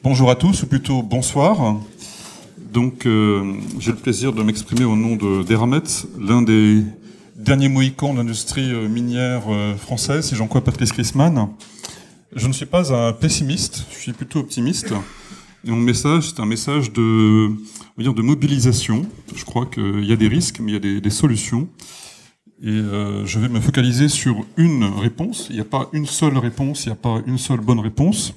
Bonjour à tous, ou plutôt bonsoir. Donc, j'ai le plaisir de m'exprimer au nom d'Eramet, l'un des derniers mohicans de l'industrie minière française, si j'en crois Patrice Christman. Je ne suis pas un pessimiste, je suis plutôt optimiste. Et mon message, c'est un message de mobilisation. Je crois qu'il y a des risques, mais il y a des solutions. Et je vais me focaliser sur une réponse. Il n'y a pas une seule réponse, il n'y a pas une seule bonne réponse.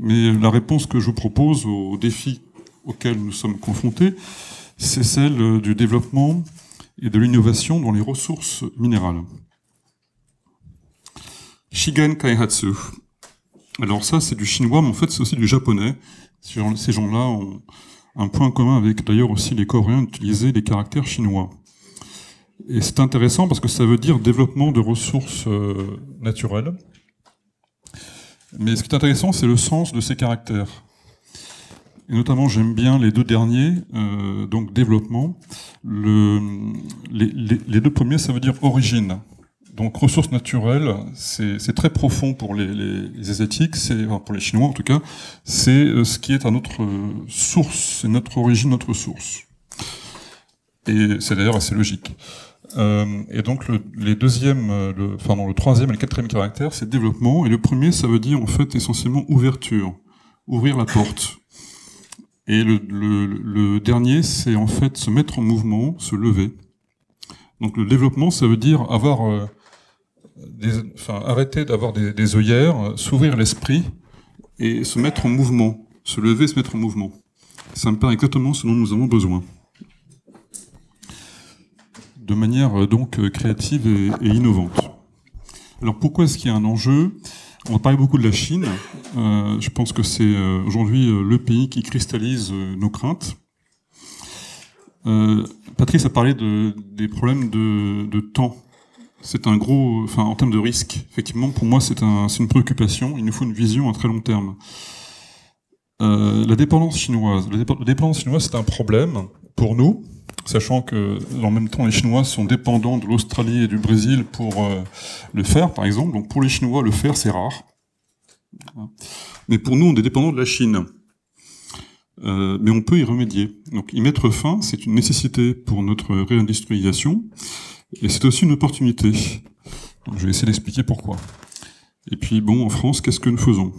Mais la réponse que je vous propose aux défis auxquels nous sommes confrontés, c'est celle du développement et de l'innovation dans les ressources minérales. Shigen Kaihatsu. Alors ça, c'est du chinois, mais en fait, c'est aussi du japonais. Ces gens-là ont un point commun avec d'ailleurs aussi les Coréens d'utiliser les caractères chinois. Et c'est intéressant parce que ça veut dire développement de ressources naturelles. Mais ce qui est intéressant, c'est le sens de ces caractères. Et notamment, j'aime bien les deux derniers, donc développement. Les deux premiers, ça veut dire origine. Donc ressources naturelles, c'est très profond pour les Asiatiques, pour les Chinois en tout cas, c'est ce qui est à notre source, c'est notre origine, notre source. Et c'est d'ailleurs assez logique. Et donc le troisième et le quatrième caractère, c'est développement. Et le premier, ça veut dire en fait essentiellement ouverture, ouvrir la porte. Et le dernier, c'est en fait se mettre en mouvement, se lever. Donc le développement, ça veut dire arrêter d'avoir des œillères, s'ouvrir l'esprit et se mettre en mouvement, se lever, se mettre en mouvement. Ça me paraît exactement ce dont nous avons besoin. De manière donc créative et innovante. Alors pourquoi est-ce qu'il y a un enjeu ? On parle beaucoup de la Chine. Je pense que c'est aujourd'hui le pays qui cristallise nos craintes. Patrice a parlé des problèmes de temps. C'est un gros, en termes de risque. Effectivement, pour moi, c'est une préoccupation. Il nous faut une vision à très long terme. La dépendance chinoise. La dépendance chinoise, c'est un problème pour nous, sachant que, en même temps, les Chinois sont dépendants de l'Australie et du Brésil pour le fer, par exemple. Donc, pour les Chinois, le fer, c'est rare. Mais pour nous, on est dépendants de la Chine. Mais on peut y remédier. Donc, y mettre fin, c'est une nécessité pour notre réindustrialisation. Et c'est aussi une opportunité. Donc, je vais essayer d'expliquer pourquoi. Et puis, bon, en France, qu'est-ce que nous faisons ?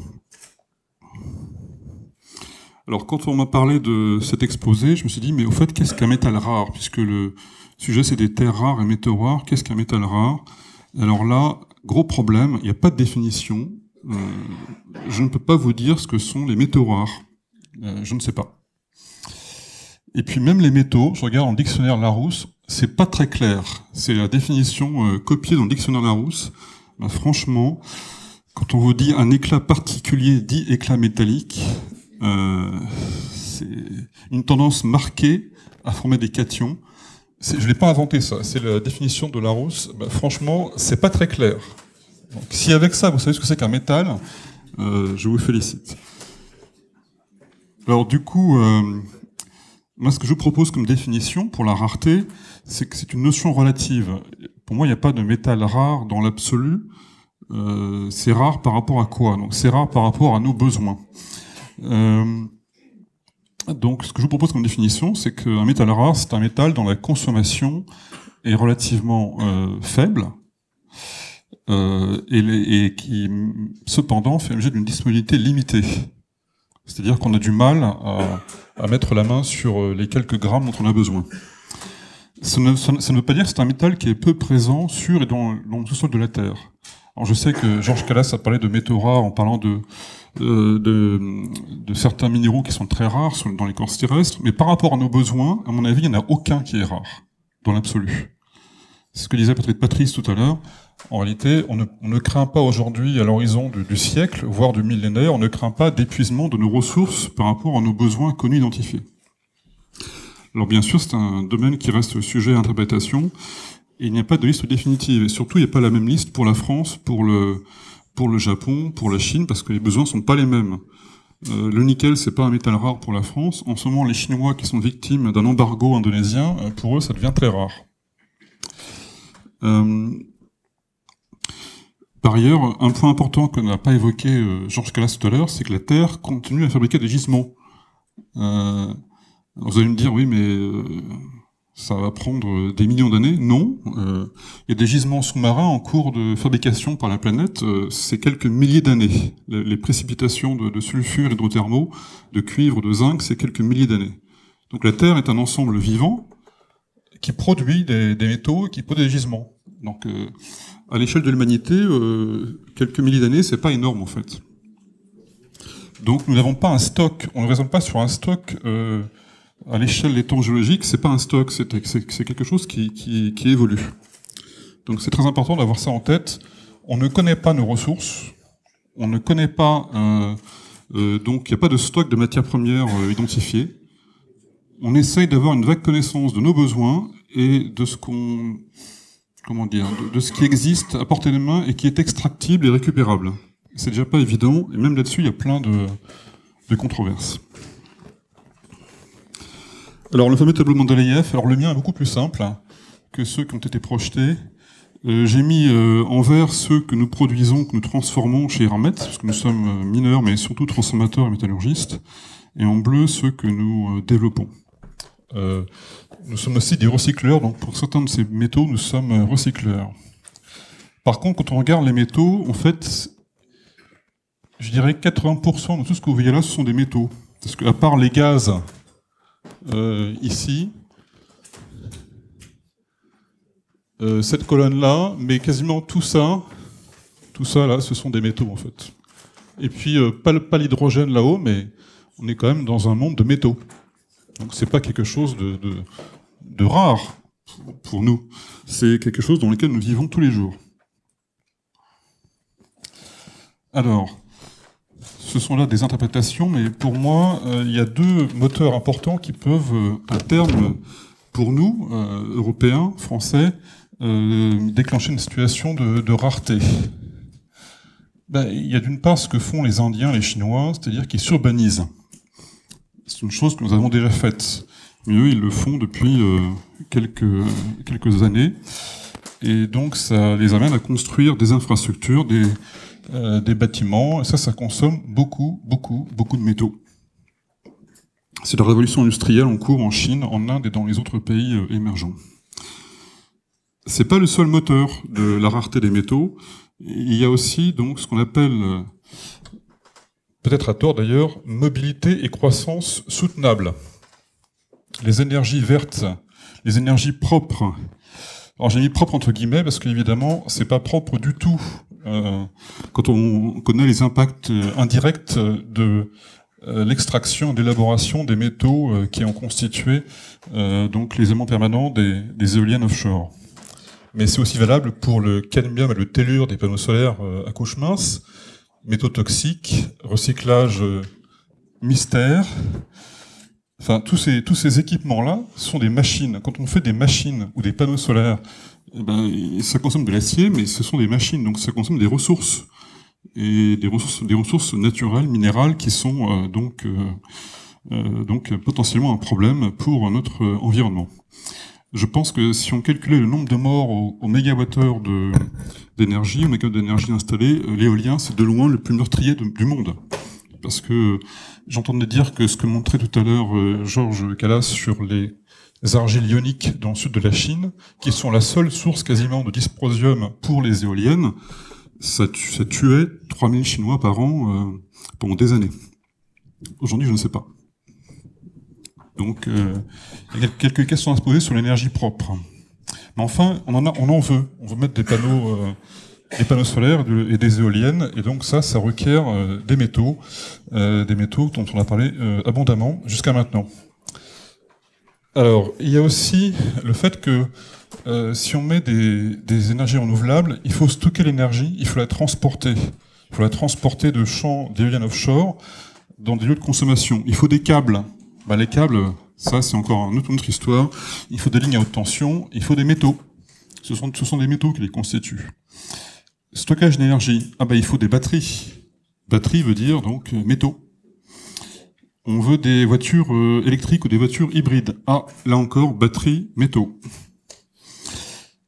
Alors, quand on m'a parlé de cet exposé, je me suis dit, mais au fait, qu'est-ce qu'un métal rare ? Puisque le sujet, c'est des terres rares et métaux rares. Qu'est-ce qu'un métal rare ? Alors là, gros problème, il n'y a pas de définition. Je ne peux pas vous dire ce que sont les métaux rares. Je ne sais pas. Et puis, même les métaux, je regarde dans le dictionnaire Larousse, c'est pas très clair. C'est la définition copiée dans le dictionnaire Larousse. Ben, franchement, quand on vous dit un éclat particulier dit éclat métallique, c'est une tendance marquée à former des cations. Je ne l'ai pas inventé, ça. C'est la définition de Larousse. Ben, franchement, c'est pas très clair. Donc, si avec ça, vous savez ce que c'est qu'un métal, je vous félicite. Alors, du coup, moi, ce que je propose comme définition pour la rareté, c'est que c'est une notion relative. Pour moi, il n'y a pas de métal rare dans l'absolu. C'est rare par rapport à quoi ? Donc, c'est rare par rapport à nos besoins. Donc, ce que je vous propose comme définition, c'est qu'un métal rare, c'est un métal dont la consommation est relativement faible et qui, cependant, fait l'objet d'une disponibilité limitée. C'est-à-dire qu'on a du mal à mettre la main sur les quelques grammes dont on a besoin. Ça ne veut pas dire que c'est un métal qui est peu présent sur et dans le sous-sol de la Terre. Alors je sais que Georges Callas a parlé de métaux rares en parlant de certains minéraux qui sont très rares dans les corps terrestres, mais par rapport à nos besoins, à mon avis, il n'y en a aucun qui est rare, dans l'absolu. C'est ce que disait Patrice tout à l'heure. En réalité, on ne craint pas aujourd'hui, à l'horizon du siècle, voire du millénaire, on ne craint pas d'épuisement de nos ressources par rapport à nos besoins connus identifiés. Alors bien sûr, c'est un domaine qui reste sujet à interprétation, et il n'y a pas de liste définitive. Et surtout, il n'y a pas la même liste pour la France, pour le Japon, pour la Chine, parce que les besoins ne sont pas les mêmes. Le nickel, c'est pas un métal rare pour la France. En ce moment, les Chinois qui sont victimes d'un embargo indonésien, pour eux, ça devient très rare. Par ailleurs, un point important que n'a pas évoqué Georges Calas tout à l'heure, c'est que la Terre continue à fabriquer des gisements. Vous allez me dire, oui, mais ça va prendre des millions d'années. Non. Il y a des gisements sous-marins en cours de fabrication par la planète. C'est quelques milliers d'années. Les précipitations de sulfure hydrothermaux, de cuivre, de zinc, c'est quelques milliers d'années. Donc la Terre est un ensemble vivant qui produit des métaux, qui produit des gisements. Donc à l'échelle de l'humanité, quelques milliers d'années, c'est pas énorme en fait. Donc nous n'avons pas un stock, on ne raisonne pas sur un stock à l'échelle des temps géologiques, c'est pas un stock, c'est quelque chose qui évolue. Donc c'est très important d'avoir ça en tête. On ne connaît pas nos ressources, on ne connaît pas, donc il n'y a pas de stock de matières premières identifiées. On essaye d'avoir une vague connaissance de nos besoins et de ce qu'on, comment dire, de ce qui existe à portée de main et qui est extractible et récupérable. C'est déjà pas évident, et même là-dessus, il y a plein de controverses. Alors, le fameux tableau de Mendeleïev, alors le mien est beaucoup plus simple que ceux qui ont été projetés. J'ai mis en vert ceux que nous produisons, que nous transformons chez Eramet, parce que nous sommes mineurs, mais surtout transformateurs et métallurgistes, et en bleu ceux que nous développons. Nous sommes aussi des recycleurs, donc pour certains de ces métaux, nous sommes recycleurs. Par contre, quand on regarde les métaux, en fait, je dirais 80% de tout ce que vous voyez là, ce sont des métaux. Parce qu'à part les gaz, ici, cette colonne-là, mais quasiment tout ça là, ce sont des métaux en fait. Et puis, pas l'hydrogène là-haut, mais on est quand même dans un monde de métaux. Donc c'est pas quelque chose de rare pour nous. C'est quelque chose dans lequel nous vivons tous les jours. Alors, ce sont là des interprétations, mais pour moi, il y a deux moteurs importants qui peuvent, à terme, pour nous, Européens, Français, déclencher une situation de rareté. Il y a d'une part ce que font les Indiens, les Chinois, c'est-à-dire qu'ils s'urbanisent. C'est une chose que nous avons déjà faite. Mais eux, ils le font depuis quelques années. Et donc, ça les amène à construire des infrastructures, des bâtiments. Et ça consomme beaucoup de métaux. C'est la révolution industrielle en cours en Chine, en Inde et dans les autres pays émergents. C'est pas le seul moteur de la rareté des métaux. Il y a aussi donc ce qu'on appelle, peut-être à tort d'ailleurs, mobilité et croissance soutenable. Les énergies vertes, les énergies propres. Alors j'ai mis propre entre guillemets parce qu'évidemment c'est pas propre du tout. Quand on connaît les impacts indirects de l'extraction, d'élaboration des métaux qui ont constitué donc les aimants permanents des éoliennes offshore. Mais c'est aussi valable pour le cadmium et le tellure des panneaux solaires à couche mince, métaux toxiques, recyclage mystère. Enfin, tous ces équipements-là sont des machines. Quand on fait des machines ou des panneaux solaires, ça consomme de l'acier, mais ce sont des machines, donc ça consomme des ressources. Et des ressources naturelles, minérales, qui sont donc potentiellement un problème pour notre environnement. Je pense que si on calculait le nombre de morts au mégawattheure d'énergie, au mégawattheure d'énergie installée, l'éolien, c'est de loin le plus meurtrier du monde. Parce que j'entendais dire que ce que montrait tout à l'heure Georges Calas sur les argiles ioniques dans le sud de la Chine, qui sont la seule source quasiment de dysprosium pour les éoliennes, ça tuait 3000 Chinois par an pendant des années. Aujourd'hui, je ne sais pas. Donc, il y a quelques questions à se poser sur l'énergie propre. Mais enfin, on en veut. On veut mettre des panneaux solaires et des éoliennes, et donc ça requiert des métaux dont on a parlé abondamment jusqu'à maintenant. Alors, il y a aussi le fait que si on met des énergies renouvelables, il faut stocker l'énergie, il faut la transporter. Il faut la transporter de champs d'éoliennes offshore dans des lieux de consommation. Il faut des câbles. Les câbles, ça c'est encore une autre histoire. Il faut des lignes à haute tension, il faut des métaux. Ce sont des métaux qui les constituent. Stockage d'énergie, il faut des batteries. Batterie veut dire donc métaux. On veut des voitures électriques ou des voitures hybrides. Là encore, batterie, métaux.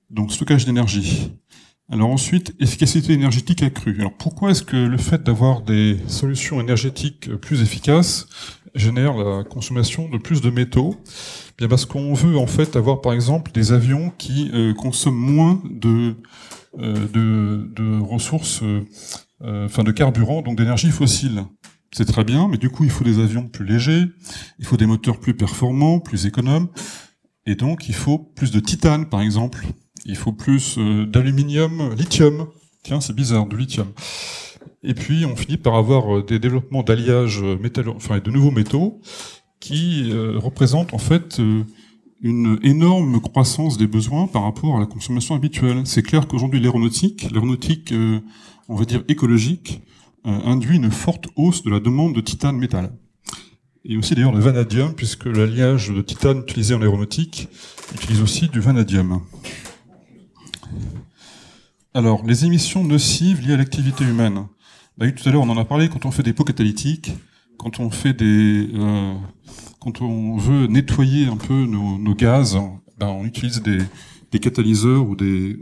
Donc stockage d'énergie. Alors ensuite, efficacité énergétique accrue. Alors pourquoi est-ce que le fait d'avoir des solutions énergétiques plus efficaces génère la consommation de plus de métaux? Bien parce qu'on veut en fait avoir par exemple des avions qui consomment moins de ressources, enfin de carburant, donc d'énergie fossile. C'est très bien, mais du coup il faut des avions plus légers, il faut des moteurs plus performants, plus économes, et donc il faut plus de titane par exemple. Il faut plus d'aluminium, lithium. Tiens, c'est bizarre, du lithium. Et puis, on finit par avoir des développements d'alliage enfin, de nouveaux métaux qui représentent en fait une énorme croissance des besoins par rapport à la consommation habituelle. C'est clair qu'aujourd'hui, l'aéronautique, on va dire écologique, induit une forte hausse de la demande de titane métal. Et aussi d'ailleurs le vanadium, puisque l'alliage de titane utilisé en aéronautique utilise aussi du vanadium. Alors, les émissions nocives liées à l'activité humaine. Bah, tout à l'heure, on en a parlé, quand on fait des pots catalytiques, quand on fait quand on veut nettoyer un peu nos gaz, bah, on utilise des catalyseurs ou des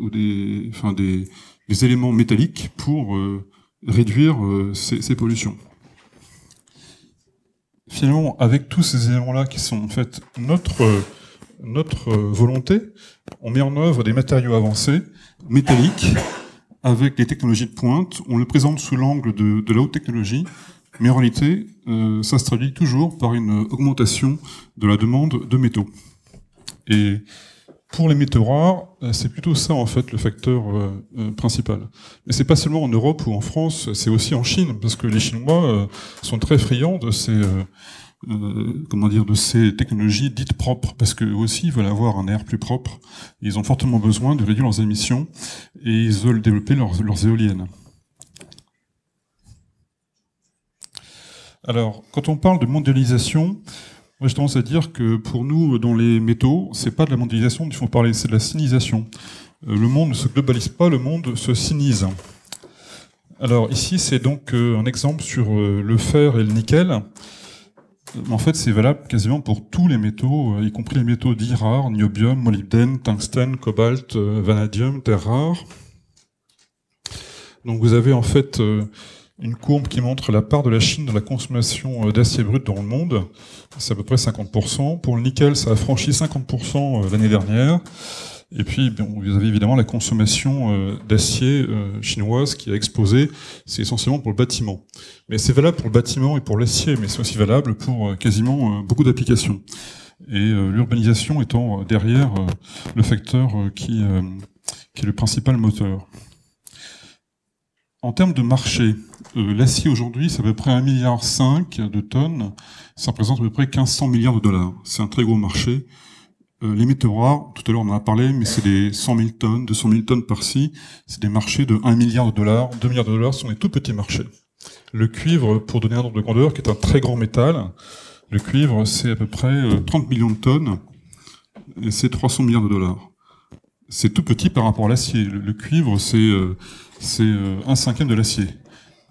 éléments métalliques pour réduire ces pollutions. Finalement, avec tous ces éléments-là qui sont en fait notre volonté, on met en œuvre des matériaux avancés, métalliques, avec des technologies de pointe. On le présente sous l'angle de la haute technologie, mais en réalité, ça se traduit toujours par une augmentation de la demande de métaux. Et pour les métaux rares, c'est plutôt ça en fait le facteur principal. Mais c'est pas seulement en Europe ou en France, c'est aussi en Chine, parce que les Chinois sont très friands de ces technologies dites propres, parce qu'eux aussi veulent avoir un air plus propre. Ils ont fortement besoin de réduire leurs émissions et ils veulent développer leurs éoliennes. Alors, quand on parle de mondialisation, moi j'ai tendance à dire que pour nous, dans les métaux, c'est pas de la mondialisation dont il faut parler, c'est de la sinisation. Le monde ne se globalise pas, le monde se sinise. Alors ici, c'est donc un exemple sur le fer et le nickel. En fait, c'est valable quasiment pour tous les métaux, y compris les métaux dits rares, niobium, molybdène, tungstène, cobalt, vanadium, terres rares. Donc vous avez en fait une courbe qui montre la part de la Chine dans la consommation d'acier brut dans le monde. C'est à peu près 50%. Pour le nickel, ça a franchi 50% l'année dernière. Et puis, bon, vous avez évidemment la consommation d'acier chinoise qui a explosé. C'est essentiellement pour le bâtiment. Mais c'est valable pour le bâtiment et pour l'acier, mais c'est aussi valable pour quasiment beaucoup d'applications. Et l'urbanisation étant derrière le facteur qui est le principal moteur. En termes de marché, l'acier aujourd'hui, c'est à peu près 1,5 milliard de tonnes. Ça représente à peu près 1500 milliards de dollars. C'est un très gros marché. Les métaux rares, tout à l'heure on en a parlé, mais c'est des 100 000 tonnes, 200 000 tonnes par-ci. C'est des marchés de 1 milliard de dollars. 2 milliards de dollars sont des tout petits marchés. Le cuivre, pour donner un ordre de grandeur, qui est un très grand métal, le cuivre, c'est à peu près 30 millions de tonnes, et c'est 300 milliards de dollars. C'est tout petit par rapport à l'acier. Le cuivre, c'est 1/5 de l'acier.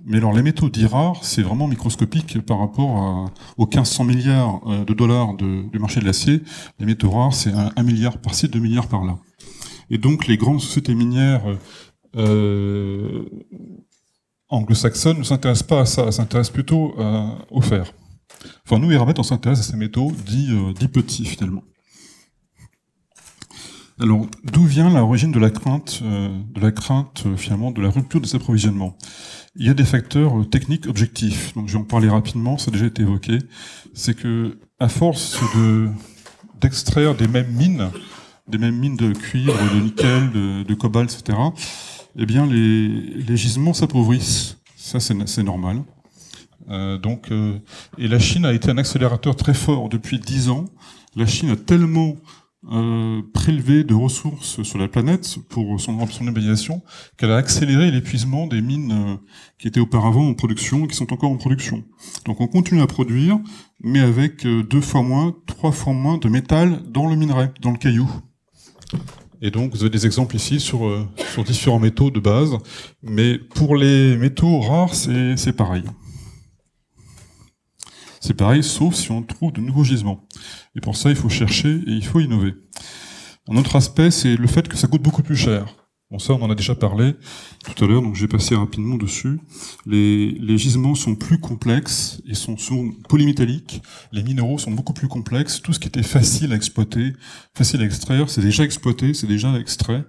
Mais alors les métaux dits rares, c'est vraiment microscopique par rapport aux 1500 milliards de dollars du marché de l'acier. Les métaux rares, c'est 1 milliard par-ci, 2 milliards par-là. Et donc les grandes sociétés minières anglo-saxonnes ne s'intéressent pas à ça, elles s'intéressent plutôt au fer. Enfin, nous, Eramet, on s'intéresse à ces métaux dits petits, finalement. Alors, d'où vient l'origine de la crainte, finalement, de la rupture de cet approvisionnement? Il y a des facteurs techniques objectifs. Donc, je vais en parler rapidement, ça a déjà été évoqué. C'est que, à force d'extraire des mêmes mines de cuivre, de nickel, de cobalt, etc., eh bien, les gisements s'appauvrissent. Ça, c'est normal. Et la Chine a été un accélérateur très fort depuis 10 ans. La Chine a tellement prélevé de ressources sur la planète pour son urbanisation qu'elle a accéléré l'épuisement des mines qui étaient auparavant en production et qui sont encore en production. Donc on continue à produire, mais avec 2 fois moins, 3 fois moins de métal dans le minerai, dans le caillou. Et donc vous avez des exemples ici sur différents métaux de base, mais pour les métaux rares, c'est pareil. C'est pareil, sauf si on trouve de nouveaux gisements. Et pour ça, il faut chercher et il faut innover. Un autre aspect, c'est le fait que ça coûte beaucoup plus cher. Bon, ça, on en a déjà parlé tout à l'heure, donc je vais passer rapidement dessus. Les gisements sont plus complexes, ils sont souvent polymétalliques, les minéraux sont beaucoup plus complexes, tout ce qui était facile à exploiter, facile à extraire, c'est déjà exploité, c'est déjà extrait.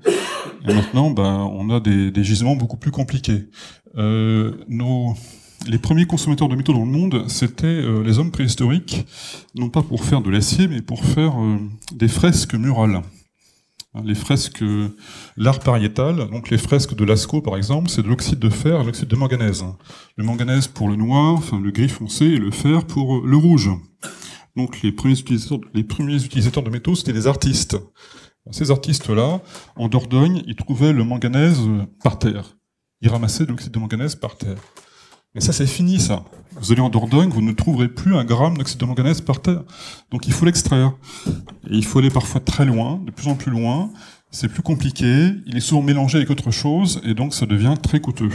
Et maintenant, on a des gisements beaucoup plus compliqués. Les premiers consommateurs de métaux dans le monde, c'était les hommes préhistoriques, non pas pour faire de l'acier, mais pour faire des fresques murales. Les fresques, l'art pariétal, donc les fresques de Lascaux par exemple, c'est de l'oxyde de fer et l'oxyde de manganèse. Le manganèse pour le noir, enfin le gris foncé, et le fer pour le rouge. Donc les premiers utilisateurs de métaux, c'était des artistes. Ces artistes-là, en Dordogne, ils trouvaient le manganèse par terre. Ils ramassaient de l'oxyde de manganèse par terre. Mais ça, c'est fini, ça. Vous allez en Dordogne, vous ne trouverez plus un gramme d'oxyde de manganèse par terre. Donc il faut l'extraire. Et il faut aller parfois très loin, de plus en plus loin. C'est plus compliqué, il est souvent mélangé avec autre chose, et donc ça devient très coûteux.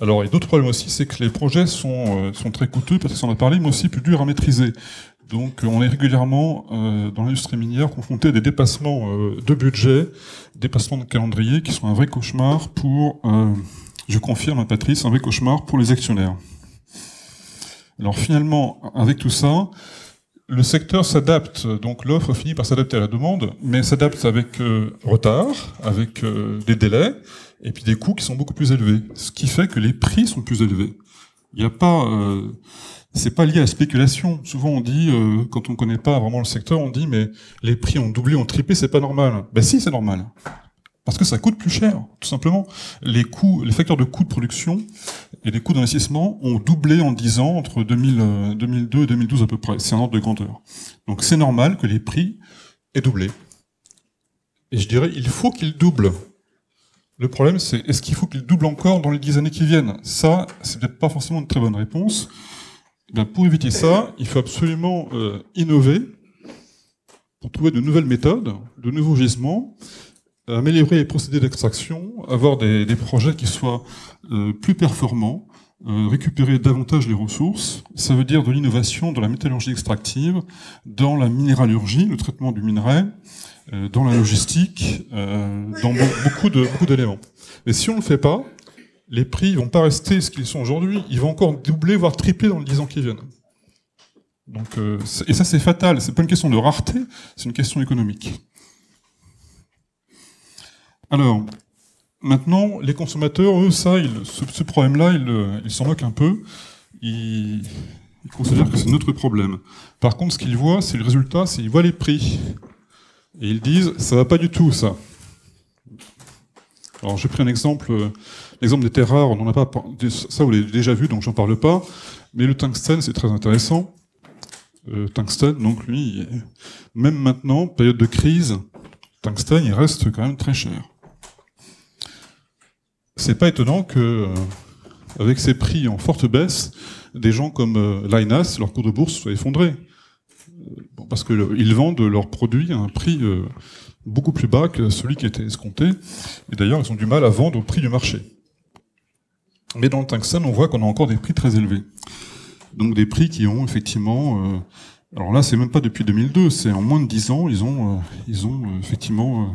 Alors, il y a d'autres problèmes aussi, c'est que les projets sont très coûteux, parce que ça en a parlé, mais aussi plus durs à maîtriser. Donc on est régulièrement dans l'industrie minière confronté à des dépassements de budget, dépassements de calendrier qui sont un vrai cauchemar pour, je confirme Patrice, un vrai cauchemar pour les actionnaires. Alors finalement, avec tout ça, le secteur s'adapte, donc l'offre finit par s'adapter à la demande, mais s'adapte avec retard, avec des délais, et puis des coûts qui sont beaucoup plus élevés. Ce qui fait que les prix sont plus élevés. Il n'y a pas... c'est pas lié à la spéculation. Souvent on dit, quand on connaît pas vraiment le secteur, on dit mais les prix ont doublé, ont triplé, c'est pas normal. Ben si, c'est normal. Parce que ça coûte plus cher, tout simplement. Les facteurs de coûts de production et les coûts d'investissement ont doublé en 10 ans, entre 2002 et 2012 à peu près. C'est un ordre de grandeur. Donc c'est normal que les prix aient doublé. Et je dirais, il faut qu'ils doublent. Le problème, c'est est-ce qu'il faut qu'ils doublent encore dans les 10 années qui viennent? Ça, c'est peut-être pas forcément une très bonne réponse. Bien, pour éviter ça, il faut absolument innover, pour trouver de nouvelles méthodes, de nouveaux gisements, améliorer les procédés d'extraction, avoir des projets qui soient plus performants, récupérer davantage les ressources. Ça veut dire de l'innovation dans la métallurgie extractive, dans la minéralurgie, le traitement du minerai, dans la logistique, dans beaucoup d'éléments. Mais si on ne le fait pas, les prix vont pas rester ce qu'ils sont aujourd'hui, ils vont encore doubler, voire tripler dans les 10 ans qui viennent. Donc, et ça c'est fatal, c'est pas une question de rareté, c'est une question économique. Alors, maintenant, les consommateurs, eux, ce problème-là, ils s'en moquent un peu, ils considèrent que c'est notre problème. Par contre, ce qu'ils voient, c'est le résultat, c'est qu'ils voient les prix. Et ils disent, ça va pas du tout, ça. Alors, j'ai pris l'exemple des terres rares, on n'en a pas, ça vous l'avez déjà vu, donc j'en parle pas. Mais le tungstène, c'est très intéressant. Tungstène, donc lui, même maintenant, période de crise, tungstène, il reste quand même très cher. C'est pas étonnant que, avec ces prix en forte baisse, des gens comme Lynas, leur cours de bourse soit effondré. Parce qu'ils vendent leurs produits à un prix beaucoup plus bas que celui qui était escompté. Et d'ailleurs, ils ont du mal à vendre au prix du marché. Mais dans le tungstène, on voit qu'on a encore des prix très élevés. Donc des prix qui ont effectivement... alors là, c'est même pas depuis 2002, c'est en moins de 10 ans, ils ont effectivement...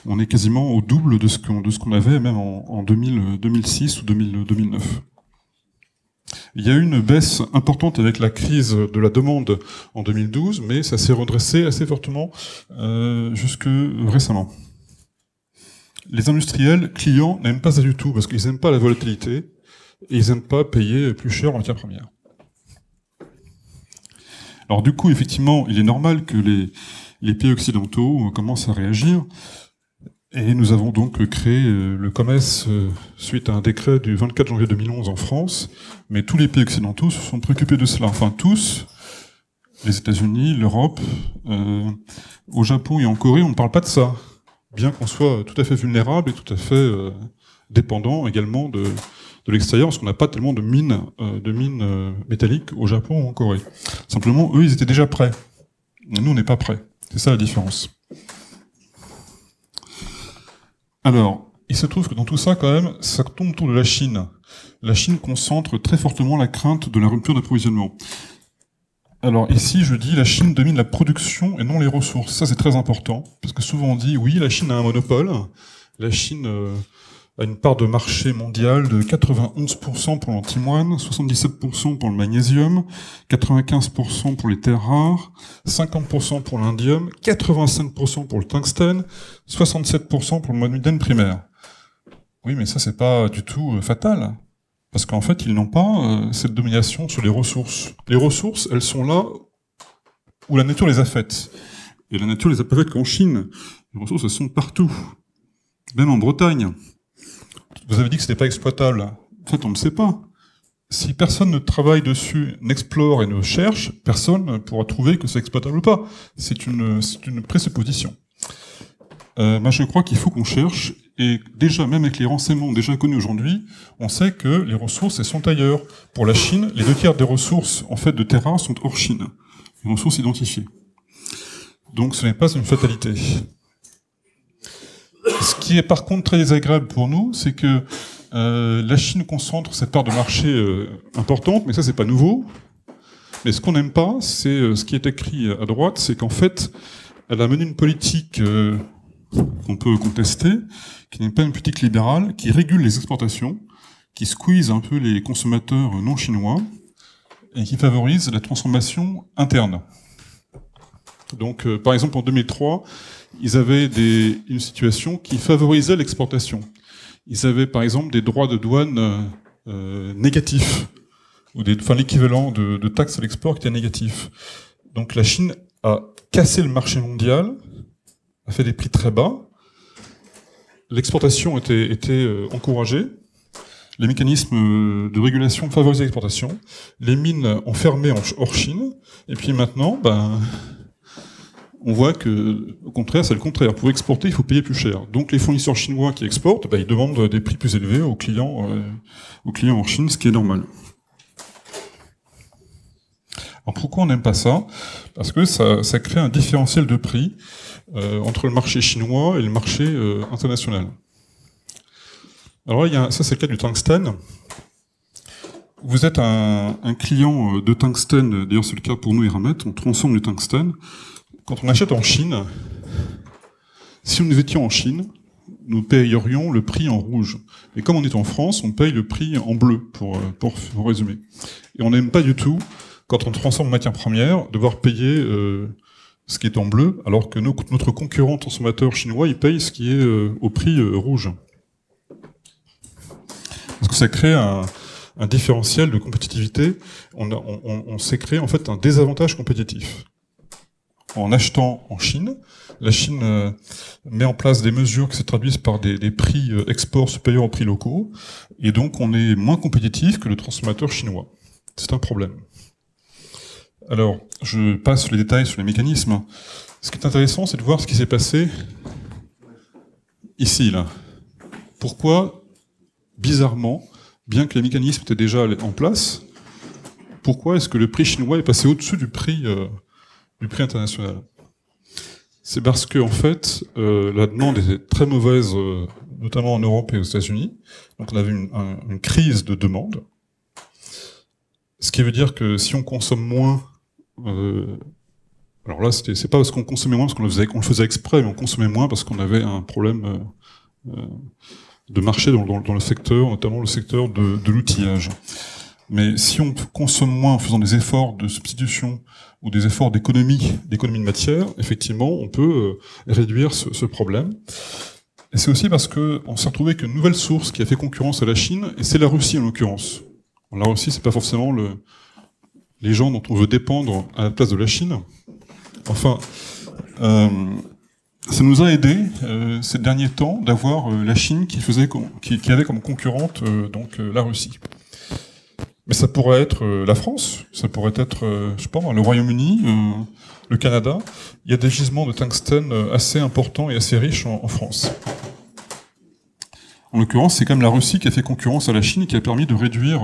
on est quasiment au double de ce qu'on avait même en 2006 ou 2009. Il y a eu une baisse importante avec la crise de la demande en 2012, mais ça s'est redressé assez fortement jusque récemment. Les industriels, clients, n'aiment pas ça du tout, parce qu'ils n'aiment pas la volatilité, et ils n'aiment pas payer plus cher en matière première. Alors du coup, effectivement, il est normal que les pays occidentaux commencent à réagir, et nous avons donc créé le COMES suite à un décret du 24 janvier 2011 en France, mais tous les pays occidentaux se sont préoccupés de cela, enfin tous, les États-Unis, l'Europe, au Japon et en Corée, on ne parle pas de ça, bien qu'on soit tout à fait vulnérable et tout à fait dépendant également de l'extérieur, parce qu'on n'a pas tellement de mines métalliques au Japon ou en Corée. Simplement, eux, ils étaient déjà prêts. Et nous, on n'est pas prêts. C'est ça la différence. Alors, il se trouve que dans tout ça, quand même, ça tourne autour de la Chine. La Chine concentre très fortement la crainte de la rupture d'approvisionnement. Alors ici, je dis la Chine domine la production et non les ressources. Ça, c'est très important, parce que souvent on dit, oui, la Chine a un monopole. La Chine a une part de marché mondial de 91% pour l'antimoine, 77% pour le magnésium, 95% pour les terres rares, 50% pour l'indium, 85% pour le tungstène, 67% pour le molybdène primaire. Oui, mais ça, c'est pas du tout fatal. Parce qu'en fait, ils n'ont pas cette domination sur les ressources. Les ressources, elles sont là où la nature les a faites. Et la nature les a pas faites qu'en Chine. Les ressources, elles sont partout. Même en Bretagne. Vous avez dit que c'était pas exploitable. En fait, on ne sait pas. Si personne ne travaille dessus, n'explore et ne cherche, personne ne pourra trouver que c'est exploitable ou pas. C'est une présupposition. Moi, je crois qu'il faut qu'on cherche, et déjà, même avec les renseignements déjà connus aujourd'hui, on sait que les ressources, elles sont ailleurs. Pour la Chine, les 2/3 des ressources, en fait, de terres rares sont hors Chine. Les ressources identifiées. Donc, ce n'est pas une fatalité. Ce qui est par contre très désagréable pour nous, c'est que la Chine concentre cette part de marché importante, mais ça, c'est pas nouveau. Mais ce qu'on n'aime pas, c'est ce qui est écrit à droite, c'est qu'en fait, elle a mené une politique qu'on peut contester, qui n'est pas une politique libérale, qui régule les exportations, qui squeeze un peu les consommateurs non chinois, et qui favorise la transformation interne. Donc, par exemple, en 2003, ils avaient une situation qui favorisait l'exportation. Ils avaient, par exemple, des droits de douane négatifs, ou l'équivalent de taxes à l'export qui était négatif. Donc, la Chine a cassé le marché mondial, a fait des prix très bas, l'exportation était encouragée, les mécanismes de régulation favorisaient l'exportation, les mines ont fermé hors Chine, et puis maintenant, on voit que, au contraire, c'est le contraire. Pour exporter, il faut payer plus cher. Donc les fournisseurs chinois qui exportent, ils demandent des prix plus élevés aux clients en Chine, ce qui est normal. Alors pourquoi on n'aime pas ça? Parce que ça crée un différentiel de prix entre le marché chinois et le marché international. Alors là, ça c'est le cas du tungstène. Vous êtes un client de tungstène, d'ailleurs c'est le cas pour nous Eramet, on transforme le tungstène. Quand on achète en Chine, si nous étions en Chine, nous payerions le prix en rouge. Et comme on est en France, on paye le prix en bleu, pour résumer. Et on n'aime pas du tout, quand on transforme matière première, devoir payer ce qui est en bleu, alors que notre concurrent consommateur chinois, il paye ce qui est au prix rouge. Parce que ça crée un différentiel de compétitivité. On s'est créé en fait un désavantage compétitif. En achetant en Chine, la Chine met en place des mesures qui se traduisent par des prix export supérieurs aux prix locaux, et donc on est moins compétitif que le consommateur chinois. C'est un problème. Alors, je passe les détails sur les mécanismes. Ce qui est intéressant, c'est de voir ce qui s'est passé ici, là. Pourquoi, bizarrement, bien que les mécanismes étaient déjà en place, pourquoi est-ce que le prix chinois est passé au-dessus du prix international? C'est parce que, en fait, la demande était très mauvaise, notamment en Europe et aux États-Unis. Donc on avait une crise de demande. Ce qui veut dire que si on consomme moins, alors là, c'est pas parce qu'on consommait moins, parce qu'on le faisait exprès, mais on consommait moins parce qu'on avait un problème de marché dans le secteur, notamment le secteur de l'outillage. Mais si on consomme moins en faisant des efforts de substitution ou des efforts d'économie de matière, effectivement, on peut réduire ce problème. Et c'est aussi parce qu'on s'est retrouvé qu'une nouvelle source qui a fait concurrence à la Chine, et c'est la Russie en l'occurrence. La Russie, c'est pas forcément les gens dont on veut dépendre à la place de la Chine. Enfin, ça nous a aidé ces derniers temps d'avoir la Chine qui avait comme concurrente la Russie. Mais ça pourrait être la France, ça pourrait être, je sais pas, le Royaume-Uni, le Canada. Il y a des gisements de tungstène assez importants et assez riches en France. En l'occurrence, c'est quand même la Russie qui a fait concurrence à la Chine et qui a permis de réduire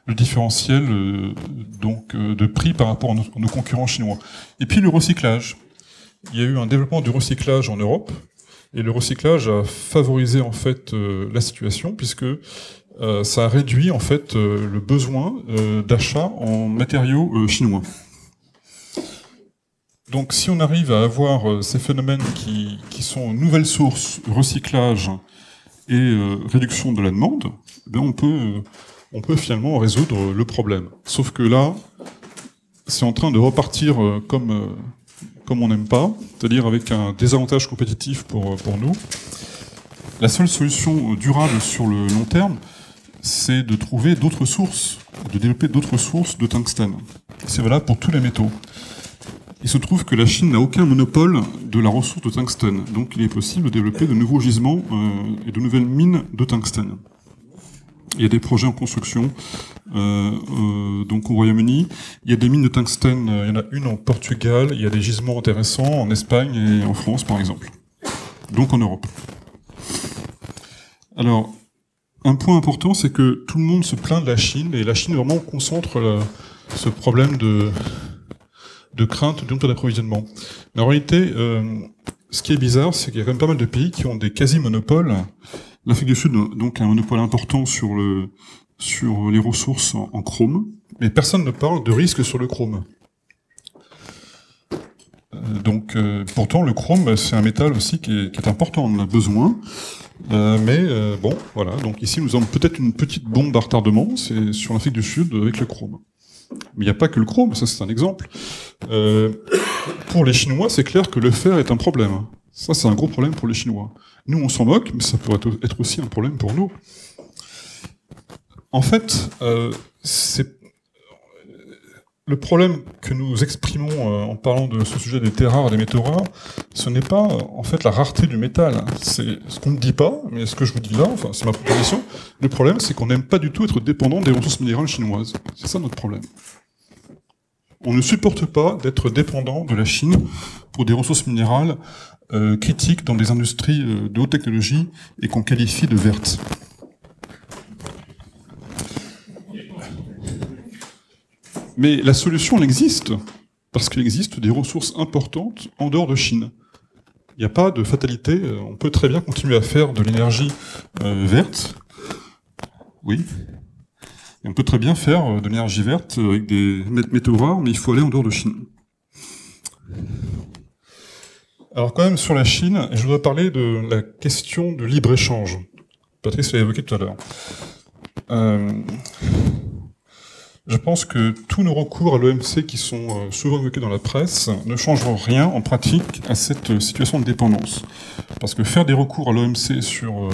le différentiel de prix par rapport à nos concurrents chinois. Et puis le recyclage. Il y a eu un développement du recyclage en Europe, et le recyclage a favorisé en fait la situation, puisque ça a réduit en fait le besoin d'achat en matériaux chinois. Donc si on arrive à avoir ces phénomènes qui sont nouvelles sources, recyclage et réduction de la demande, ben on peut finalement résoudre le problème. Sauf que là, c'est en train de repartir comme on n'aime pas, c'est-à-dire avec un désavantage compétitif pour nous. La seule solution durable sur le long terme, c'est de trouver d'autres sources, de développer d'autres sources de tungstène. C'est valable pour tous les métaux. Il se trouve que la Chine n'a aucun monopole de la ressource de tungstène, donc il est possible de développer de nouveaux gisements et de nouvelles mines de tungstène. Il y a des projets en construction, donc au Royaume-Uni. Il y a des mines de tungstène, il y en a une en Portugal, il y a des gisements intéressants en Espagne et en France, par exemple. Donc en Europe. Alors, un point important, c'est que tout le monde se plaint de la Chine, et la Chine vraiment concentre ce problème de crainte du rupture d'approvisionnement. Mais en réalité, ce qui est bizarre, c'est qu'il y a quand même pas mal de pays qui ont des quasi-monopoles. L'Afrique du Sud, donc, a un monopole important sur les ressources en chrome, mais personne ne parle de risque sur le chrome. Donc, pourtant, le chrome, c'est un métal aussi qui est important, on en a besoin. Mais bon, voilà. Donc ici, nous avons peut-être une petite bombe à retardement, c'est sur l'Afrique du Sud avec le chrome. Mais il n'y a pas que le chrome, ça c'est un exemple. Pour les Chinois, c'est clair que le fer est un problème. Ça, c'est un gros problème pour les Chinois. Nous, on s'en moque, mais ça pourrait être aussi un problème pour nous. En fait, c'est le problème que nous exprimons en parlant de ce sujet des terres rares et des métaux rares, ce n'est pas en fait la rareté du métal. C'est ce qu'on ne dit pas, mais ce que je vous dis là, enfin c'est ma proposition. Le problème, c'est qu'on n'aime pas du tout être dépendant des ressources minérales chinoises. C'est ça notre problème. On ne supporte pas d'être dépendant de la Chine pour des ressources minérales critiques dans des industries de haute technologie et qu'on qualifie de vertes. Mais la solution, elle existe, parce qu'il existe des ressources importantes en dehors de Chine. Il n'y a pas de fatalité, on peut très bien continuer à faire de l'énergie verte. Oui. Et on peut très bien faire de l'énergie verte avec des métaux rares, mais il faut aller en dehors de Chine. Alors quand même, sur la Chine, je voudrais parler de la question de libre-échange. Patrice l'a évoqué tout à l'heure. Je pense que tous nos recours à l'OMC qui sont souvent évoqués dans la presse ne changeront rien en pratique à cette situation de dépendance. Parce que faire des recours à l'OMC sur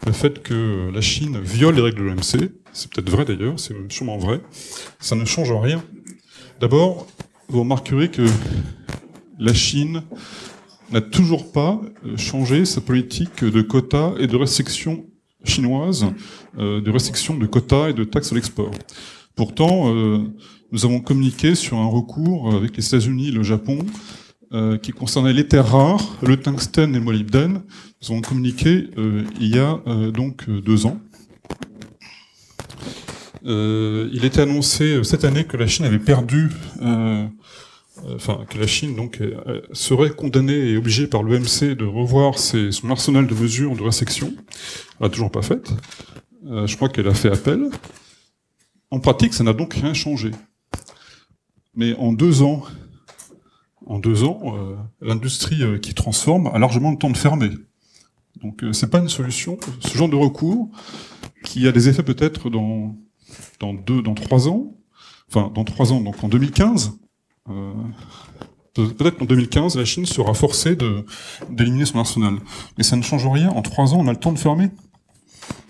le fait que la Chine viole les règles de l'OMC, c'est peut-être vrai d'ailleurs, c'est sûrement vrai, ça ne change rien. D'abord, vous remarquerez que la Chine n'a toujours pas changé sa politique de quotas et de restrictions chinoises, de restrictions de quotas et de taxes à l'export. Pourtant, nous avons communiqué sur un recours avec les États-Unis et le Japon qui concernait les terres rares, le tungstène et le molybdène. Nous avons communiqué il y a donc 2 ans. Il était annoncé cette année que la Chine avait perdu, que la Chine donc serait condamnée et obligée par l'OMC de revoir son arsenal de mesures de restriction. Elle n'a toujours pas fait. Je crois qu'elle a fait appel. En pratique, ça n'a donc rien changé. Mais en 2 ans, l'industrie qui transforme a largement le temps de fermer. Donc c'est pas une solution. Ce genre de recours, qui a des effets peut-être dans 3 ans, enfin dans 3 ans, donc en 2015, peut-être qu'en 2015, la Chine sera forcée d'éliminer son arsenal. Mais ça ne change rien. En 3 ans, on a le temps de fermer.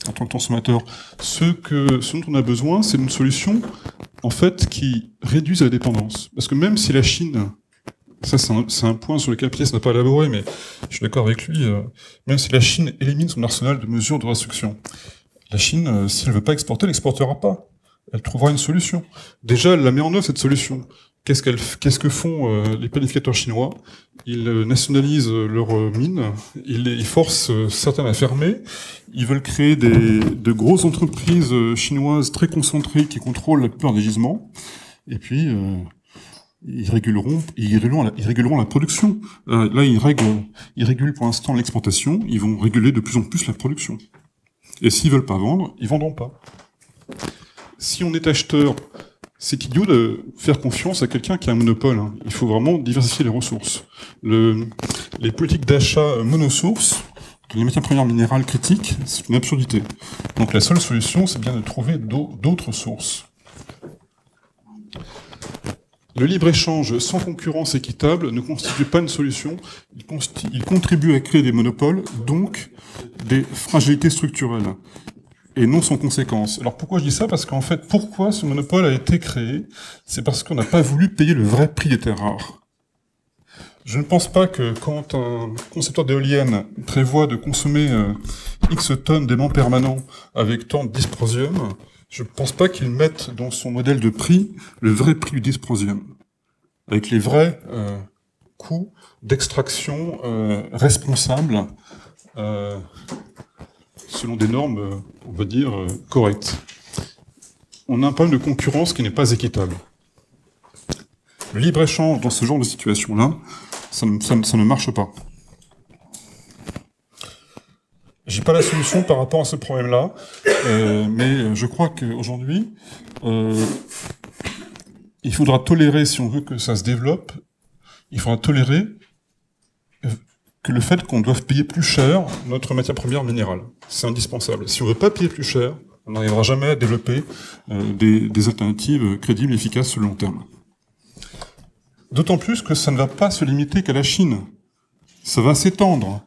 En tant que consommateur, ce dont on a besoin, c'est une solution en fait qui réduise la dépendance. Parce que même si la Chine, ça c'est un point sur lequel Pierre n'a pas élaboré, mais je suis d'accord avec lui, même si la Chine élimine son arsenal de mesures de restriction, la Chine, si elle ne veut pas exporter, elle n'exportera pas. Elle trouvera une solution. Déjà, elle la met en œuvre, cette solution. Qu'est-ce que font les planificateurs chinois? Ils nationalisent leurs mines, ils forcent certaines à fermer, ils veulent créer de grosses entreprises chinoises très concentrées qui contrôlent la plupart des gisements, et puis ils réguleront la production. Là, ils régulent pour l'instant l'exportation, ils vont réguler de plus en plus la production. Et s'ils veulent pas vendre, ils vendront pas. Si on est acheteur, c'est idiot de faire confiance à quelqu'un qui a un monopole. Hein. Il faut vraiment diversifier les ressources. Les politiques d'achat monosources, les matières premières minérales critiques, c'est une absurdité. Donc la seule solution, c'est bien de trouver d'autres sources. Le libre-échange sans concurrence équitable ne constitue pas une solution, il contribue à créer des monopoles, donc des fragilités structurelles, et non sans conséquence. Alors pourquoi je dis ça? Parce qu'en fait, pourquoi ce monopole a été créé? C'est parce qu'on n'a pas voulu payer le vrai prix des terres rares. Je ne pense pas que quand un concepteur d'éoliennes prévoit de consommer X tonnes d'aimants permanents avec tant de dysprosium, je ne pense pas qu'il mette dans son modèle de prix le vrai prix du dysprosium, avec les vrais coûts d'extraction responsables selon des normes, on va dire, correctes. On a un problème de concurrence qui n'est pas équitable. Le libre-échange dans ce genre de situation-là, ça ne marche pas. J'ai pas la solution par rapport à ce problème-là, mais je crois qu'aujourd'hui, il faudra tolérer, si on veut que ça se développe, il faudra tolérer que le fait qu'on doive payer plus cher notre matière première minérale. C'est indispensable. Si on veut pas payer plus cher, on n'arrivera jamais à développer des alternatives crédibles et efficaces sur le long terme. D'autant plus que ça ne va pas se limiter qu'à la Chine. Ça va s'étendre.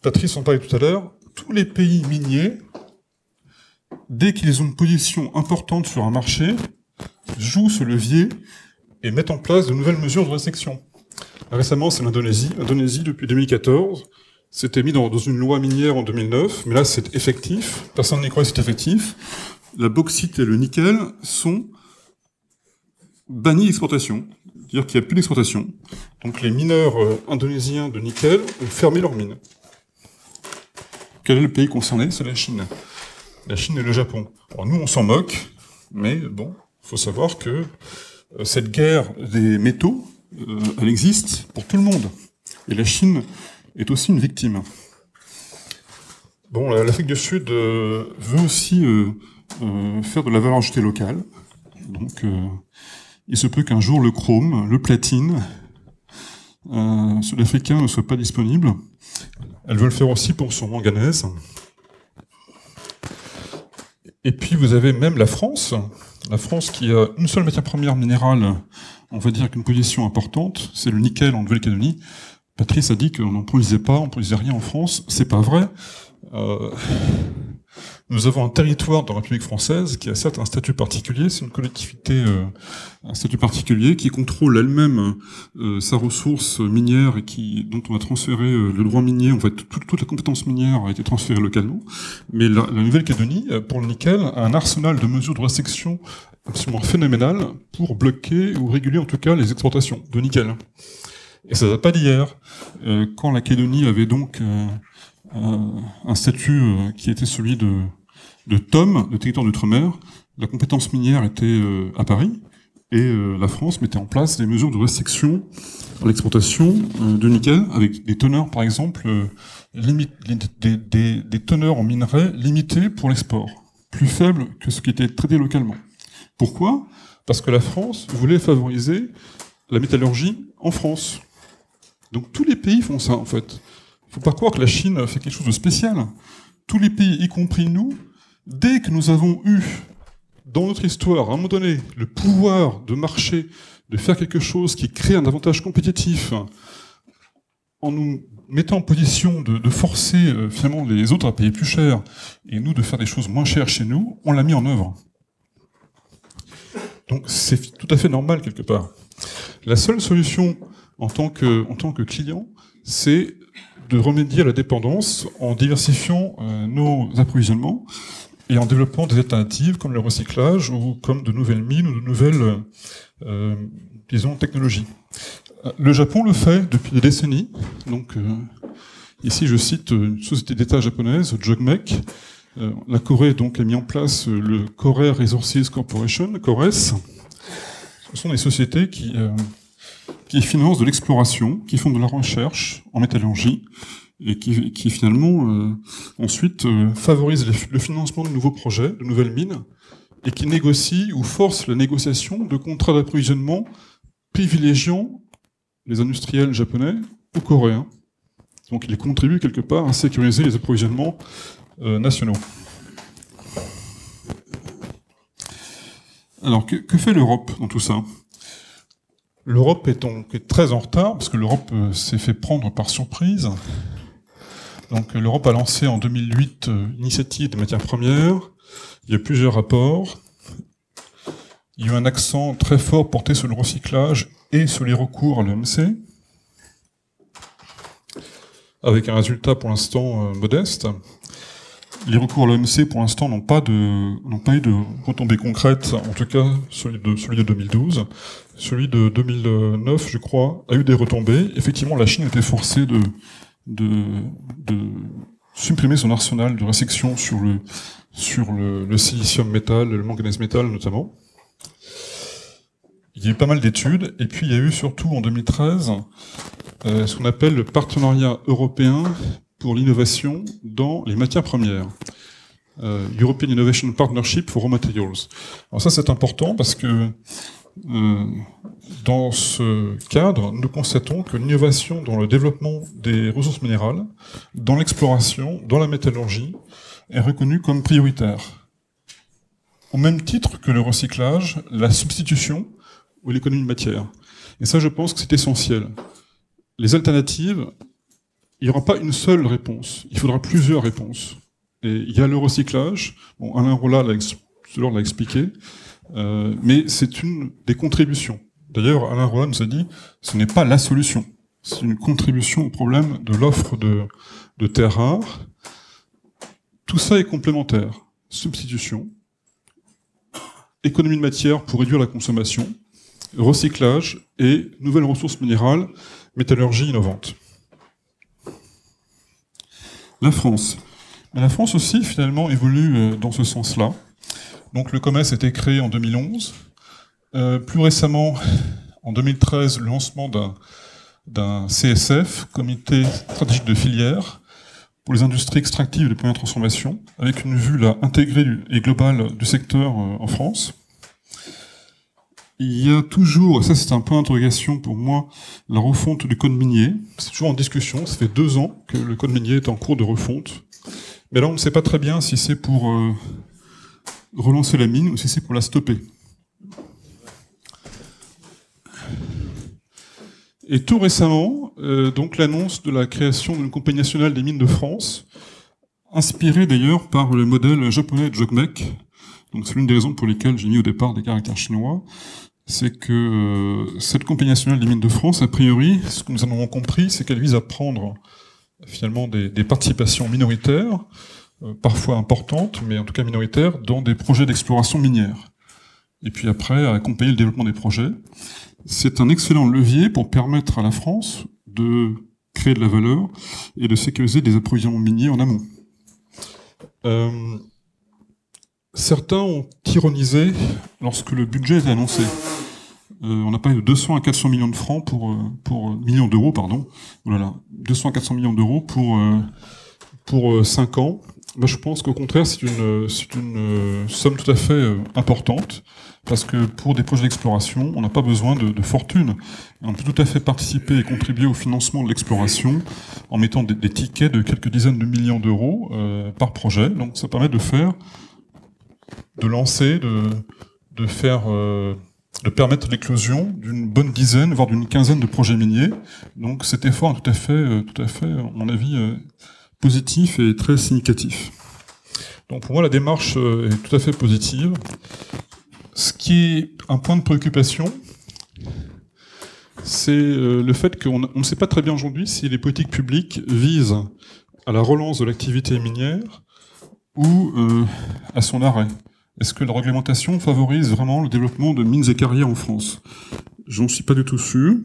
Patrice en parlait tout à l'heure. Tous les pays miniers, dès qu'ils ont une position importante sur un marché, jouent ce levier et mettent en place de nouvelles mesures de restriction. Récemment, c'est l'Indonésie. L'Indonésie, depuis 2014, s'était mis dans une loi minière en 2009, mais là, c'est effectif. Personne n'y croit que c'est effectif. La bauxite et le nickel sont bannis d'exportation. C'est-à-dire qu'il n'y a plus d'exportation. Donc les mineurs indonésiens de nickel ont fermé leurs mines. Quel est le pays concerné? C'est la Chine. La Chine et le Japon. Alors nous, on s'en moque, mais bon, il faut savoir que cette guerre des métaux, elle existe pour tout le monde. Et la Chine est aussi une victime. Bon, l'Afrique du Sud veut aussi faire de la valeur ajoutée locale. Donc, il se peut qu'un jour le chrome, le platine, sud-africain ne soit pas disponible. Elles veulent le faire aussi pour son manganèse. Et puis vous avez même la France qui a une seule matière première minérale, on va dire avec une position importante, c'est le nickel en Nouvelle-Calédonie. Patrice a dit qu'on n'en produisait pas, on produisait rien en France. C'est pas vrai. Nous avons un territoire dans la République française qui a certes un statut particulier, c'est une collectivité, un statut particulier qui contrôle elle-même sa ressource minière et dont on a transféré le droit minier, en fait toute la compétence minière a été transférée localement. Mais la Nouvelle-Calédonie, pour le nickel, a un arsenal de mesures de restriction absolument phénoménal pour bloquer ou réguler en tout cas les exportations de nickel. Et ça date pas d'hier. Quand la Calédonie avait donc un statut qui était celui de TOM, de territoire d'outre-mer, la compétence minière était à Paris, et la France mettait en place des mesures de restriction à l'exportation de nickel, avec des teneurs, par exemple, des teneurs en minerais limités pour l'export, plus faibles que ce qui était traité localement. Pourquoi? Parce que la France voulait favoriser la métallurgie en France. Donc tous les pays font ça, en fait. Il ne faut pas croire que la Chine fait quelque chose de spécial. Tous les pays, y compris nous, dès que nous avons eu, dans notre histoire, à un moment donné, le pouvoir de marcher, de faire quelque chose qui crée un avantage compétitif, en nous mettant en position de forcer finalement les autres à payer plus cher, et nous de faire des choses moins chères chez nous, on l'a mis en œuvre. Donc c'est tout à fait normal quelque part. La seule solution en tant que client, c'est de remédier à la dépendance en diversifiant nos approvisionnements et en développant des alternatives comme le recyclage ou comme de nouvelles mines ou de nouvelles, disons, technologies. Le Japon le fait depuis des décennies. Donc, ici, je cite une société d'État japonaise, JOGMEC. La Corée donc a mis en place le Korea Resources Corporation, KORES. Ce sont des sociétés qui financent de l'exploration, qui font de la recherche en métallurgie, et qui finalement ensuite favorisent le financement de nouveaux projets, de nouvelles mines, et qui négocie ou force la négociation de contrats d'approvisionnement privilégiant les industriels japonais ou coréens. Donc il contribue quelque part à sécuriser les approvisionnements nationaux. Alors que fait l'Europe dans tout ça? L'Europe est très en retard, parce que l'Europe s'est fait prendre par surprise. Donc l'Europe a lancé en 2008 l'initiative des matières premières. Il y a plusieurs rapports. Il y a eu un accent très fort porté sur le recyclage et sur les recours à l'EMC, avec un résultat pour l'instant modeste. Les recours à l'OMC, pour l'instant, n'ont pas eu de retombées concrètes, en tout cas celui de 2012. Celui de 2009, je crois, a eu des retombées. Effectivement, la Chine était forcée de supprimer son arsenal de restriction sur le silicium métal, le manganèse métal notamment. Il y a eu pas mal d'études, et puis il y a eu surtout en 2013 ce qu'on appelle le partenariat européen pour l'innovation dans les matières premières. European Innovation Partnership for Raw Materials. Alors ça c'est important parce que dans ce cadre, nous constatons que l'innovation dans le développement des ressources minérales, dans l'exploration, dans la métallurgie, est reconnue comme prioritaire. Au même titre que le recyclage, la substitution ou l'économie de matière. Et ça, je pense que c'est essentiel. Les alternatives, il n'y aura pas une seule réponse. Il faudra plusieurs réponses. Et il y a le recyclage. Bon, Alain Rolla l'a expliqué. Mais c'est une des contributions. D'ailleurs, Alain Rolla nous a dit, ce n'est pas la solution. C'est une contribution au problème de l'offre de terres rares. Tout ça est complémentaire. Substitution, économie de matière pour réduire la consommation, recyclage et nouvelles ressources minérales, métallurgie innovante. La France. Mais la France aussi, finalement, évolue dans ce sens-là. Donc le COMES a été créé en 2011. Plus récemment, en 2013, le lancement d'un CSF, Comité stratégique de filière, pour les industries extractives et de première transformation, avec une vue là, intégrée et globale du secteur en France. Il y a toujours, et ça c'est un point d'interrogation pour moi, la refonte du code minier. C'est toujours en discussion, ça fait 2 ans que le code minier est en cours de refonte. Mais là on ne sait pas très bien si c'est pour relancer la mine ou si c'est pour la stopper. Et tout récemment, donc l'annonce de la création d'une compagnie nationale des mines de France, inspirée d'ailleurs par le modèle japonais de JOGMEC. Donc c'est l'une des raisons pour lesquelles j'ai mis au départ des caractères chinois. C'est que cette compagnie nationale des mines de France, a priori, ce que nous en avons compris, c'est qu'elle vise à prendre finalement des participations minoritaires, parfois importantes, mais en tout cas minoritaires, dans des projets d'exploration minière. Et puis après, à accompagner le développement des projets. C'est un excellent levier pour permettre à la France de créer de la valeur et de sécuriser des approvisionnements miniers en amont. Certains ont ironisé lorsque le budget est annoncé. On a parlé de 200 à 400 millions de francs millions d'euros, pardon. Voilà, 200 à 400 millions d'euros pour 5 ans. Ben, je pense qu'au contraire, c'est une somme tout à fait importante, parce que pour des projets d'exploration, on n'a pas besoin de fortune. On peut tout à fait participer et contribuer au financement de l'exploration en mettant des tickets de quelques dizaines de millions d'euros par projet. Donc ça permet de permettre l'éclosion d'une bonne dizaine, voire d'une quinzaine de projets miniers. Donc cet effort est tout à fait, à mon avis, positif et très significatif. Donc pour moi, la démarche est tout à fait positive. Ce qui est un point de préoccupation, c'est le fait qu'on ne sait pas très bien aujourd'hui si les politiques publiques visent à la relance de l'activité minière ou à son arrêt. Est-ce que la réglementation favorise vraiment le développement de mines et carrières en France? J'en suis pas du tout sûr.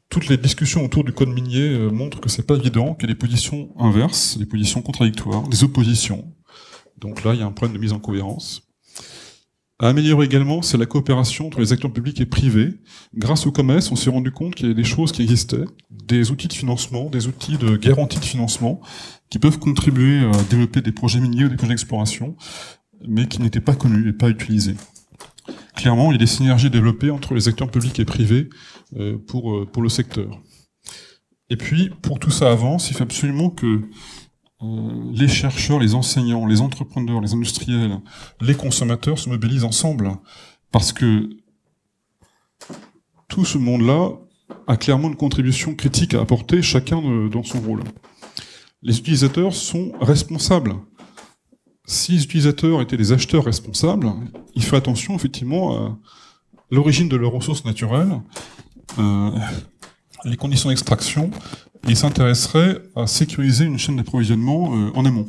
Toutes les discussions autour du code minier montrent que c'est pas évident, qu'il y a des positions inverses, des positions contradictoires, des oppositions. Donc là, il y a un problème de mise en cohérence. À améliorer également, c'est la coopération entre les acteurs publics et privés. Grâce au COMES, on s'est rendu compte qu'il y avait des choses qui existaient, des outils de financement, des outils de garantie de financement, qui peuvent contribuer à développer des projets miniers ou des projets d'exploration. mais qui n'étaient pas connus et pas utilisés. Clairement, il y a des synergies développées entre les acteurs publics et privés pour le secteur. Et puis, pour que tout ça avance, il faut absolument que les chercheurs, les enseignants, les entrepreneurs, les industriels, les consommateurs se mobilisent ensemble. Parce que tout ce monde-là a clairement une contribution critique à apporter, chacun dans son rôle. Les utilisateurs sont responsables. Si les utilisateurs étaient des acheteurs responsables, il faut attention effectivement à l'origine de leurs ressources naturelles, les conditions d'extraction, et ils s'intéresseraient à sécuriser une chaîne d'approvisionnement en amont.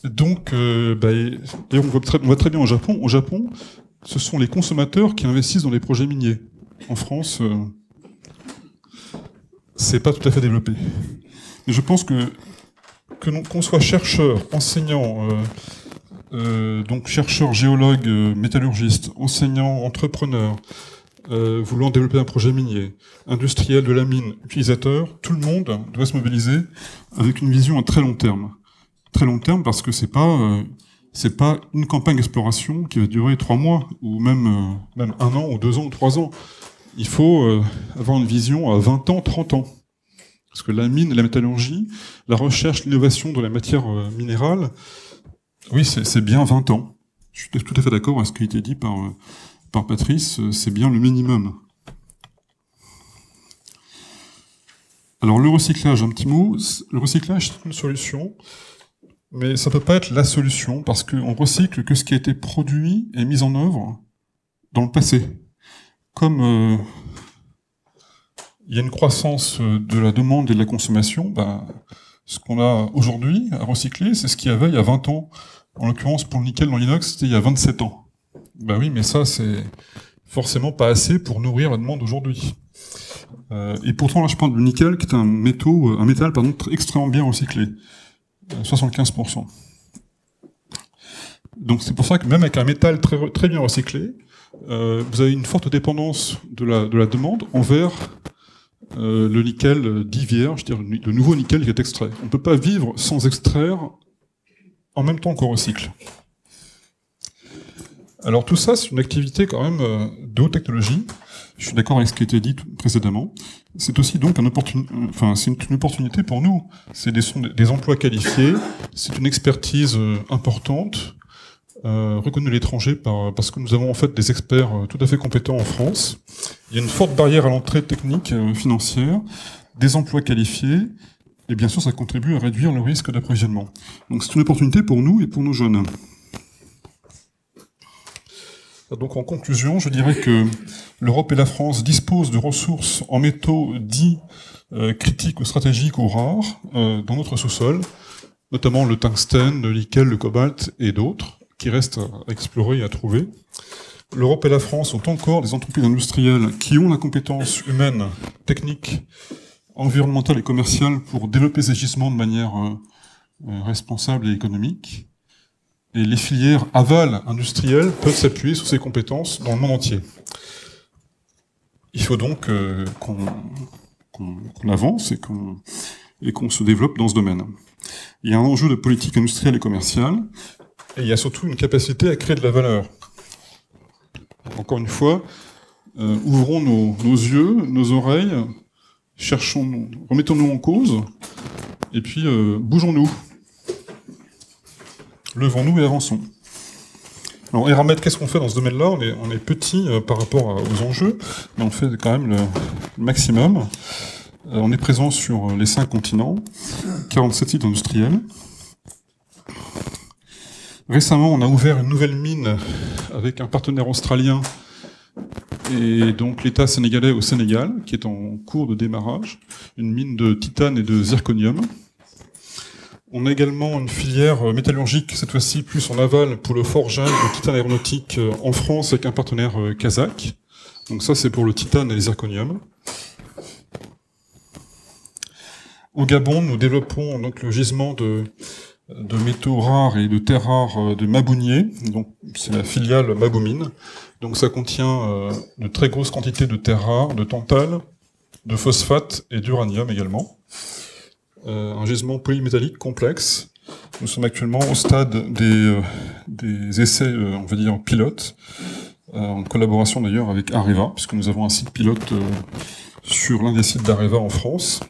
Donc, et on voit très bien au Japon. Au Japon, ce sont les consommateurs qui investissent dans les projets miniers. En France, c'est pas tout à fait développé. Mais je pense qu'on soit chercheur, enseignant, donc chercheur, géologue, métallurgiste, enseignant, entrepreneur, voulant développer un projet minier, industriel de la mine, utilisateur, tout le monde doit se mobiliser avec une vision à très long terme. Très long terme parce que c'est pas une campagne d'exploration qui va durer 3 mois ou même 1 an ou 2 ans ou 3 ans. Il faut avoir une vision à 20 ans, 30 ans. Parce que la mine, la métallurgie, la recherche, l'innovation dans la matière minérale, oui, c'est bien 20 ans. Je suis tout à fait d'accord avec ce qui a été dit par Patrice, c'est bien le minimum. Alors le recyclage, un petit mot. Le recyclage, c'est une solution, mais ça peut pas être la solution, parce qu'on recycle que ce qui a été produit et mis en œuvre dans le passé. Comme il y a une croissance de la demande et de la consommation, ce qu'on a aujourd'hui à recycler, c'est ce qu'il y avait il y a 20 ans. En l'occurrence, pour le nickel dans l'inox, c'était il y a 27 ans. Oui, mais ça, c'est forcément pas assez pour nourrir la demande aujourd'hui. Et pourtant, là, je parle du nickel, qui est un métal extrêmement bien recyclé. 75%. Donc c'est pour ça que même avec un métal très, très bien recyclé, vous avez une forte dépendance de la demande envers le nickel dit vierge, c'est-à-dire le nouveau nickel qui est extrait. On ne peut pas vivre sans extraire en même temps qu'on recycle. Alors tout ça, c'est une activité quand même de haute technologie. Je suis d'accord avec ce qui a été dit précédemment. C'est aussi donc une opportunité pour nous. C'est des emplois qualifiés, c'est une expertise importante, reconnue à l'étranger parce que nous avons en fait des experts tout à fait compétents en France. Il y a une forte barrière à l'entrée technique, financière, des emplois qualifiés, et bien sûr ça contribue à réduire le risque d'approvisionnement. Donc c'est une opportunité pour nous et pour nos jeunes. Donc en conclusion, je dirais que l'Europe et la France disposent de ressources en métaux dits critiques ou stratégiques ou rares dans notre sous-sol, notamment le tungstène, le nickel, le cobalt et d'autres, qui restent à explorer et à trouver. L'Europe et la France sont encore des entreprises industrielles qui ont la compétence humaine, technique, environnementale et commerciale pour développer ces gisements de manière responsable et économique. Et les filières aval industrielles peuvent s'appuyer sur ces compétences dans le monde entier. Il faut donc qu'on avance et qu'on se développe dans ce domaine. Il y a un enjeu de politique industrielle et commerciale, et il y a surtout une capacité à créer de la valeur. Encore une fois, ouvrons nos yeux, nos oreilles, remettons-nous en cause, et puis bougeons-nous. Levons-nous et avançons. Alors, Eramet, qu'est-ce qu'on fait dans ce domaine-là ? On est petit par rapport aux enjeux, mais on fait quand même le maximum. On est présent sur les 5 continents, 47 sites industriels. Récemment, on a ouvert une nouvelle mine avec un partenaire australien et donc l'État sénégalais au Sénégal, qui est en cours de démarrage, une mine de titane et de zirconium. On a également une filière métallurgique, cette fois-ci plus en aval, pour le forgeage de titane aéronautique en France avec un partenaire kazakh. Donc ça, c'est pour le titane et les zirconium. Au Gabon, nous développons donc le gisement de métaux rares et de terres rares de Mabounier. Donc c'est la filiale Maboumine. Donc ça contient de très grosses quantités de terres rares, de tantale, de phosphate et d'uranium également. Un gisement polymétallique complexe. Nous sommes actuellement au stade des essais, on va dire, pilotes, en collaboration d'ailleurs avec Areva, puisque nous avons un site pilote sur l'un des sites d'Areva en France,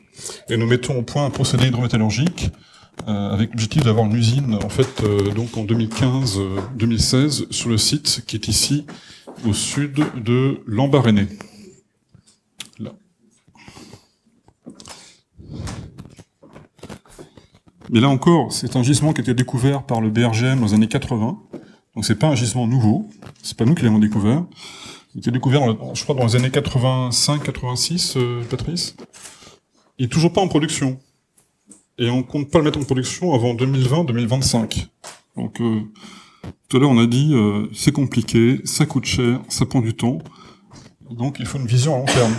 et nous mettons au point un procédé hydrométallurgique avec l'objectif d'avoir une usine, en fait, donc en 2015-2016, sur le site qui est ici, au sud de Lambaréné. Là. Mais là encore, c'est un gisement qui a été découvert par le BRGM dans les années 80, donc c'est pas un gisement nouveau, c'est pas nous qui l'avons découvert. Il a été découvert, je crois, dans les années 85-86, Patrice. Il est toujours pas en production. Et on compte pas le mettre en production avant 2020-2025. Donc, tout à l'heure, on a dit, c'est compliqué, ça coûte cher, ça prend du temps. Donc, il faut une vision à long terme.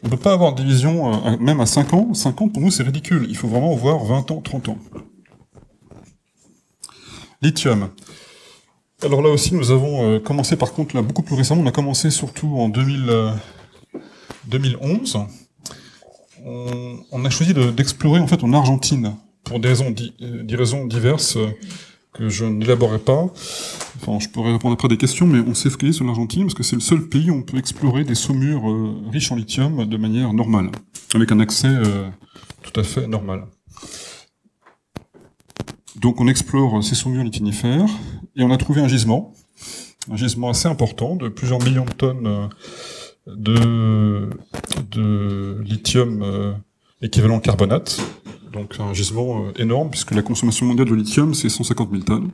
On ne peut pas avoir des visions, même à 5 ans. 5 ans, pour nous, c'est ridicule. Il faut vraiment voir 20 ans, 30 ans. Lithium. Alors là aussi, nous avons commencé, par contre, là, beaucoup plus récemment. On a commencé surtout en 2011. On a choisi d'explorer en fait en Argentine pour des raisons diverses que je n'élaborerai pas. Enfin, je pourrais répondre après des questions, mais on s'est focalisé sur l'Argentine parce que c'est le seul pays où on peut explorer des saumures riches en lithium de manière normale, avec un accès tout à fait normal. Donc on explore ces saumures litinifères et on a trouvé un gisement assez important de plusieurs millions de tonnes de lithium équivalent carbonate, donc un gisement énorme, puisque la consommation mondiale de lithium, c'est 150 000 tonnes.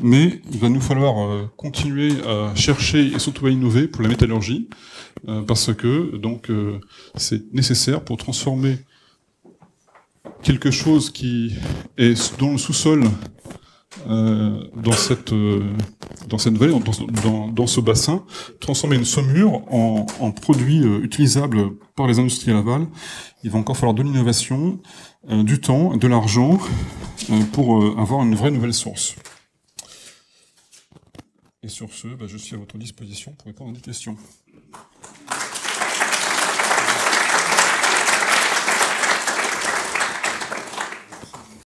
Mais il va nous falloir continuer à chercher et surtout à innover pour la métallurgie, parce que donc c'est nécessaire pour transformer quelque chose qui est dans le sous-sol, dans cette vallée, dans ce bassin, transformer une saumure en produit utilisable par les industries à l'aval. Il va encore falloir de l'innovation, du temps, de l'argent, pour avoir une vraie nouvelle source. Et sur ce, je suis à votre disposition pour répondre à des questions.